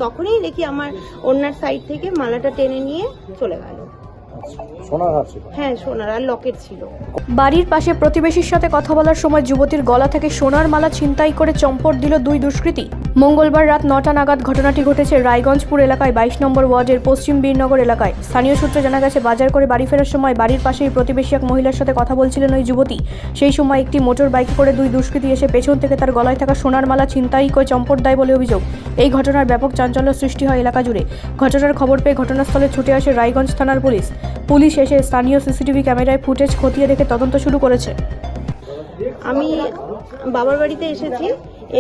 তখনই দেখি আমার ওনার সাইড থেকে মালাটা টেনে নিয়ে চলে গেল। সোনার হার ছিল? হ্যাঁ, সোনার আর লকেট ছিল। বাড়ির পাশে প্রতিবেশীর সাথে কথা বলার সময় যুবতীর গলা থেকে সোনার মালা ছিনতাই করে চম্পট দিল দুই দুষ্কৃতী। মঙ্গলবার রাত 9টা নাগাদ ঘটনাটি ঘটেছে রায়গঞ্জপুর এলাকায় 22 নম্বর ওয়ার্ডের পশ্চিম বীরনগর এলাকায়। স্থানীয় সূত্রে জানা গেছে, বাজার করে বাড়ি ফেরার সময় বাড়ির পাশেই প্রতিবেশী এক মহিলার সাথে কথা বলছিলেন ওই যুবতী। সেই সময় একটি মোটর বাইকে করে দুই দুষ্কৃতী এসে পেছন থেকে তার গলায় থাকা সোনার মালা ছিনতাই করে চম্পট দেয় বলে অভিযোগ। এই ঘটনার ব্যাপক চাঞ্চল্য সৃষ্টি হয় এলাকা জুড়ে। ঘটনার খবর পেয়ে ঘটনাস্থলে ছুটে আসে রায়গঞ্জ থানার পুলিশ এসে স্থানীয় সিসিটিভি ক্যামেরায় ফুটেজ খতিয়ে দেখে তদন্ত শুরু করেছে। আমি বাবার বাড়িতে এসেছি,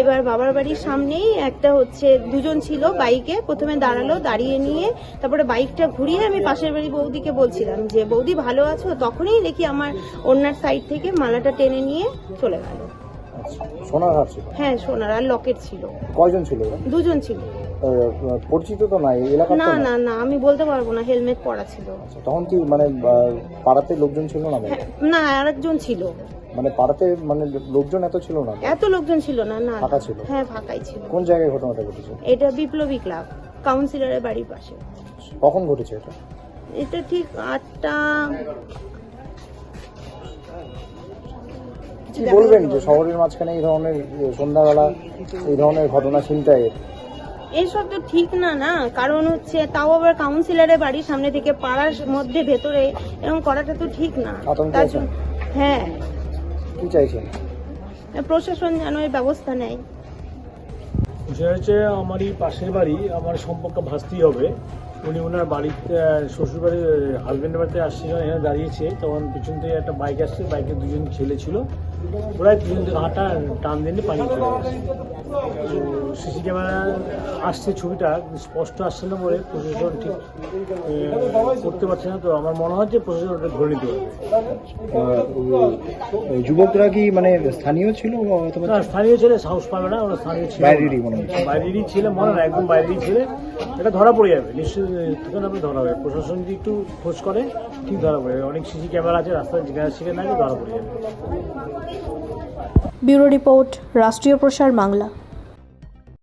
এবার বাবার বাড়ির সামনেই একটা দুজন ছিল বাইকে, প্রথমে দাঁড়ালো, দাঁড়িয়ে নিয়ে তারপরে বাইকটা ঘুরিয়ে আমি পাশের বাড়ি বৌদিকে বলছিলাম যে বৌদি ভালো আছো, তখনই দেখি আমার ওনার সাইড থেকে মালাটা টেনে নিয়ে চলে গেল। সোনার হার ছিল? হ্যাঁ, সোনার আর লকেট ছিল। কয়জন ছিল? দুজন ছিল। পরিচিত তো না এলাকার? না না না, আমি বলতে পারবো না, হেলমেট পরা ছিল। তখন কি মানে পাড়াতে লোকজন ছিল না? না, আরেকজন ছিল। মানে পাড়াতে মানে লোকজন এত ছিল না? এত লোকজন ছিল না। না, ফাঁকা ছিল? হ্যাঁ, ফাঁকাই ছিল। কোন জায়গায় ঘটনাটা ঘটেছে? এটা বিপ্লবী ক্লাব, কাউন্সিলরের বাড়ির পাশে। কখন ঘটেছে এটা? এটা ঠিক 8টা। কি বলবেন যে শহরের মাঝখানে এই ধরনের সন্ধ্যাবেলা এই ধরনের ঘটনা ছিনতাইয়ের? এসব তো ঠিক না, না, কারণ তাও আবার কাউন্সিলরের বাড়ির সামনে থেকে পাড়ার মধ্যে ভেতরে এরকম করাটা তো ঠিক না। হ্যাঁ, কি চাইছেন? প্রশাসন যেন এর ব্যবস্থা নেয়। বিষয় হচ্ছে আমারই পাশের বাড়ি, আমার সম্পর্ক ভাসতেই হবে। উনি ওনার বাড়িতে শ্বশুর বাড়ির হাজব্যান্ডের বাড়িতে আসছিল, এখানে দাঁড়িয়েছে, তখন পিছন থেকে একটা বাইক আসছে, বাইকে দুজন ছেলে ছিল, ওরাই পিছন থেকে হাঁটা টান দিয়ে পালিয়ে চলে গেছে। তো সিসি ক্যামেরা আসছে, ছবিটা স্পষ্ট আসছে না বলে প্রশাসন ঠিক করতে পারছে না। তো আমার মনে হয় যে প্রশাসন ওটা ধরে নিতে হবে। যুবকরা কি মানে স্থানীয় ছিল? স্থানীয় ছেলে, সাহস পাবে না, ওরা স্থানীয় ছিল, বাইরেরই ছেলে মনে হয়, একদম বাইরেরই ছেলে। এটা ধরা পড়ে যাবে নিশ্চয়ই, তখন আপনি ধরা হবে। প্রশাসন যদি একটু খোঁজ করে ঠিক ধরা পড়ে যাবে। অনেক সিসি ক্যামেরা আছে রাস্তায়, যেখানে সেখানে ধরা পড়ে যাবে। ব্যুরো রিপোর্ট, রাষ্ট্রীয় প্রসার বাংলা।